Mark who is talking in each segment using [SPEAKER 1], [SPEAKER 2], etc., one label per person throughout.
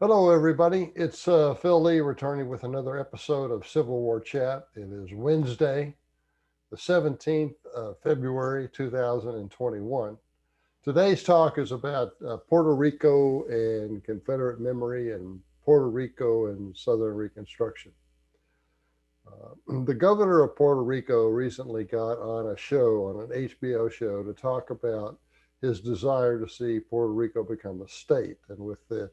[SPEAKER 1] Hello, everybody. It's Phil Lee returning with another episode of Civil War Chat. It is Wednesday, the 17th of February, 2021. Today's talk is about Puerto Rico and Confederate memory and Puerto Rico and Southern Reconstruction. The governor of Puerto Rico recently got on a show, on an HBO show, to talk about his desire to see Puerto Rico become a state. And with the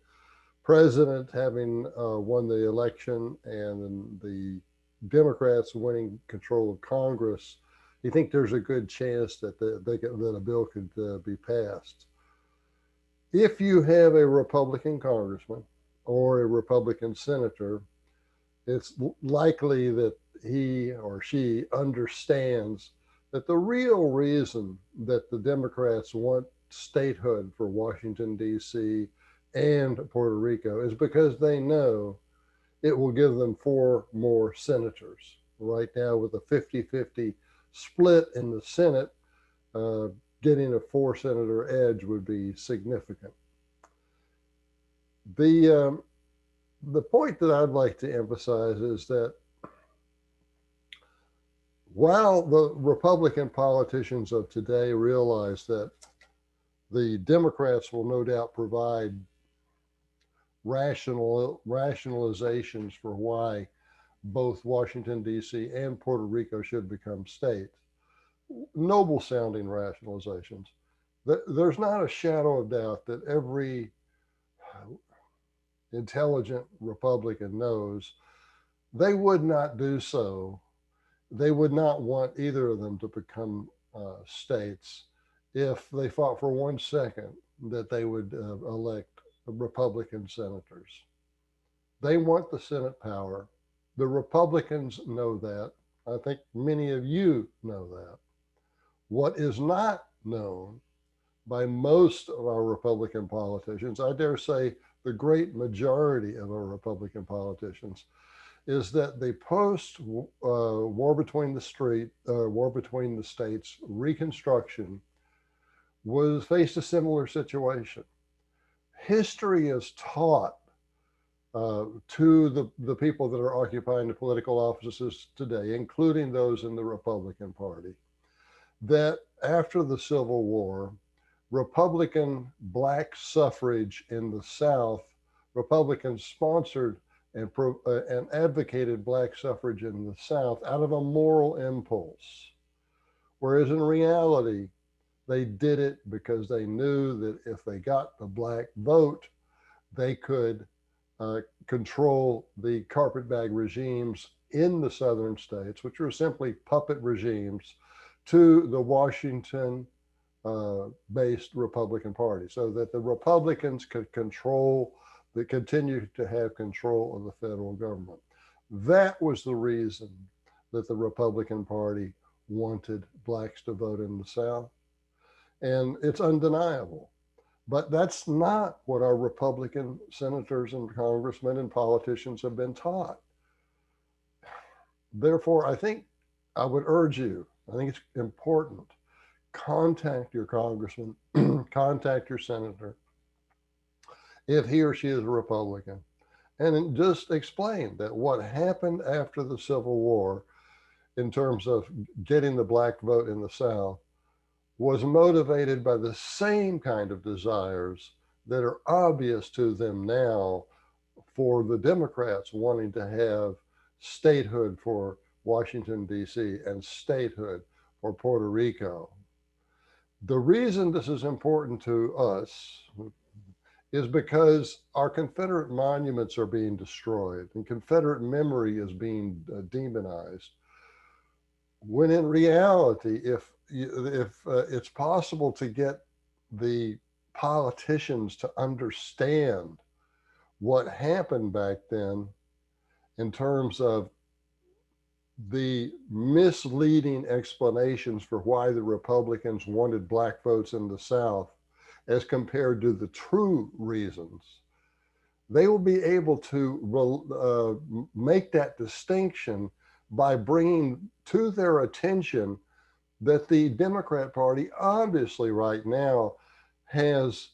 [SPEAKER 1] president having won the election and the Democrats winning control of Congress, you think there's a good chance that that a bill could be passed. If you have a Republican congressman or a Republican senator, it's likely that he or she understands that the real reason that the Democrats want statehood for Washington, D.C. and Puerto Rico is because they know it will give them four more senators. Right now, with a 50-50 split in the Senate, uh, getting a four-senator edge would be significant. The the point that I'd like to emphasize is that while the Republican politicians of today realize that the Democrats will no doubt provide rationalizations for why both Washington, D.C. and Puerto Rico should become states, noble sounding rationalizations, there's not a shadow of doubt that every intelligent Republican knows they would not do so. They would not want either of them to become states if they thought for 1 second that they would elect Republican senators. They want the Senate power. The Republicans know that. I think many of you know that. What is not known by most of our Republican politicians, I dare say the great majority of our Republican politicians, is that the post war between war between the states Reconstruction was faced a similar situation. History is taught to the people that are occupying the political offices today, including those in the Republican Party, that after the Civil War, Republican black suffrage in the South, Republicans sponsored and advocated black suffrage in the South out of a moral impulse. Whereas in reality, they did it because they knew that if they got the black vote, they could control the carpetbag regimes in the southern states, which were simply puppet regimes to the Washington based Republican Party, so that the Republicans could continue to have control of the federal government. That was the reason that the Republican Party wanted blacks to vote in the South. And it's undeniable. But that's not what our Republican senators and congressmen and politicians have been taught. Therefore, I would urge you, I think it's important, contact your congressman, contact your senator, if he or she is a Republican, and just explain that what happened after the Civil War in terms of getting the black vote in the South was motivated by the same kind of desires that are obvious to them now for the Democrats wanting to have statehood for Washington, D.C. and statehood for Puerto Rico. The reason this is important to us is because our Confederate monuments are being destroyed and Confederate memory is being demonized. When in reality, if it's possible to get the politicians to understand what happened back then in terms of the misleading explanations for why the Republicans wanted black votes in the South as compared to the true reasons, they will be able to make that distinction by bringing to their attention that the Democrat Party obviously right now has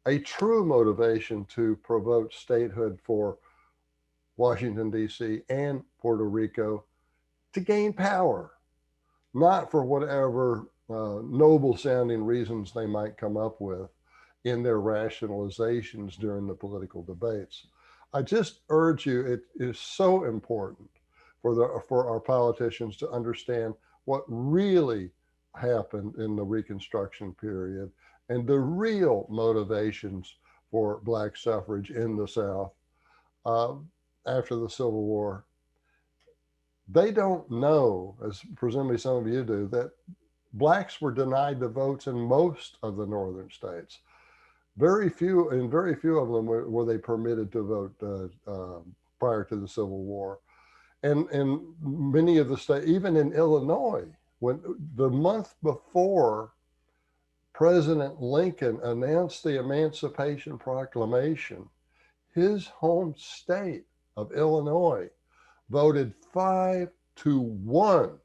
[SPEAKER 1] a true motivation to promote statehood for Washington, D.C. and Puerto Rico to gain power, not for whatever noble sounding reasons they might come up with in their rationalizations during the political debates. I just urge you, it is so important for our politicians to understand what really happened in the Reconstruction period and the real motivations for Black suffrage in the South uh, after the Civil War. They don't know, as presumably some of you do, that Blacks were denied the votes in most of the northern states. Very few of them were they permitted to vote prior to the Civil War. And many of the states, even in Illinois, when the month before President Lincoln announced the Emancipation Proclamation, his home state of Illinois voted 5-1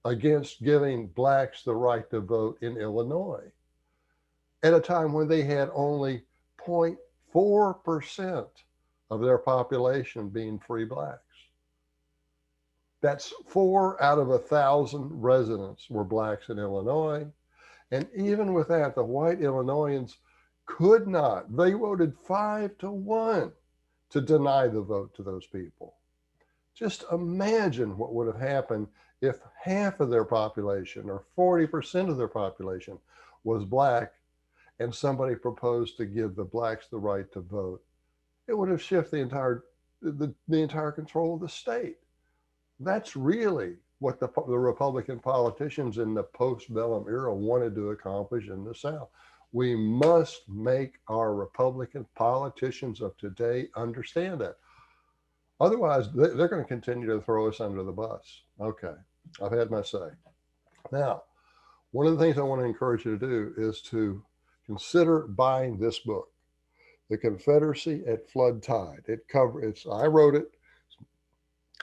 [SPEAKER 1] against giving Blacks the right to vote in Illinois at a time when they had only 0.4% of their population being free Blacks. That's 4 out of 1,000 residents were Blacks in Illinois. And even with that, the white Illinoisans could not. They voted 5-1 to deny the vote to those people. Just imagine what would have happened if half of their population or 40% of their population was Black and somebody proposed to give the Blacks the right to vote. It would have shifted the entire control of the state. That's really what the Republican politicians in the postbellum era wanted to accomplish in the South. We must make our Republican politicians of today understand that. Otherwise, they're going to continue to throw us under the bus. Okay, I've had my say. Now, one of the things I want to encourage you to do is to consider buying this book, The Confederacy at Flood Tide. I wrote it.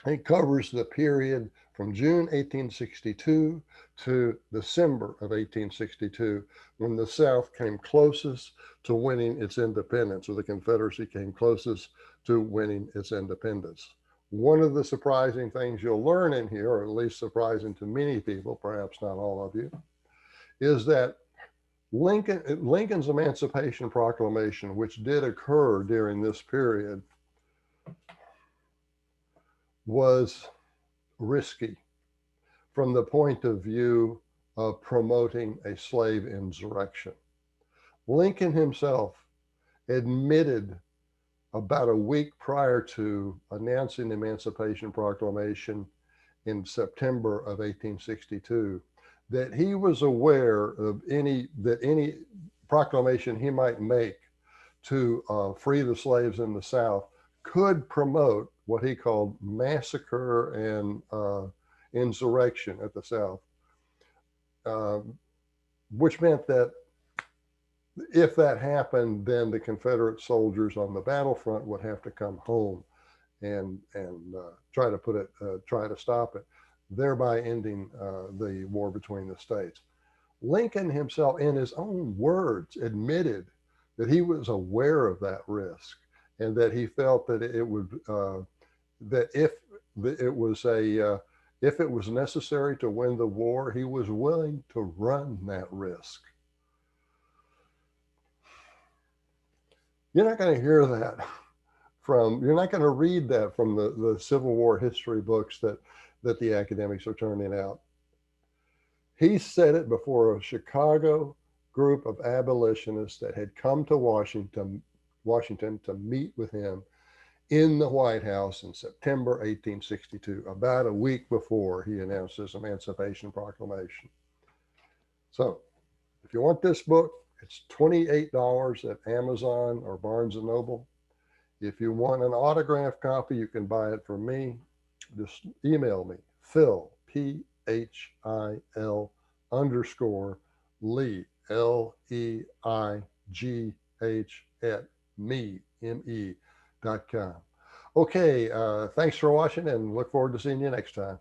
[SPEAKER 1] It covers the period from June 1862 to December of 1862, when the South came closest to winning its independence, or the Confederacy came closest to winning its independence. One of the surprising things you'll learn in here, or at least surprising to many people, perhaps not all of you, is that Lincoln's Emancipation Proclamation, which did occur during this period, was risky from the point of view of promoting a slave insurrection. Lincoln himself admitted about a week prior to announcing the Emancipation Proclamation in September of 1862 that he was aware of any proclamation he might make to free the slaves in the South could promote what he called massacre and insurrection at the South, which meant that if that happened, then the Confederate soldiers on the battlefront would have to come home and try to stop it, thereby ending the war between the states. Lincoln himself, in his own words, admitted that he was aware of that risk, and that he felt that it would that if it was necessary to win the war, he was willing to run that risk. You're not going to hear that you're not going to read that from the Civil War history books that the academics are turning out. He said it before a Chicago group of abolitionists that had come to Washington to meet with him in the White House in September 1862, about a week before he announced his Emancipation Proclamation. So if you want this book, it's $28 at Amazon or Barnes & Noble. If you want an autographed copy, you can buy it from me. Just email me, Phil, PHIL _Leigh, LEIGH at me.com. Okay, thanks for watching, and look forward to seeing you next time.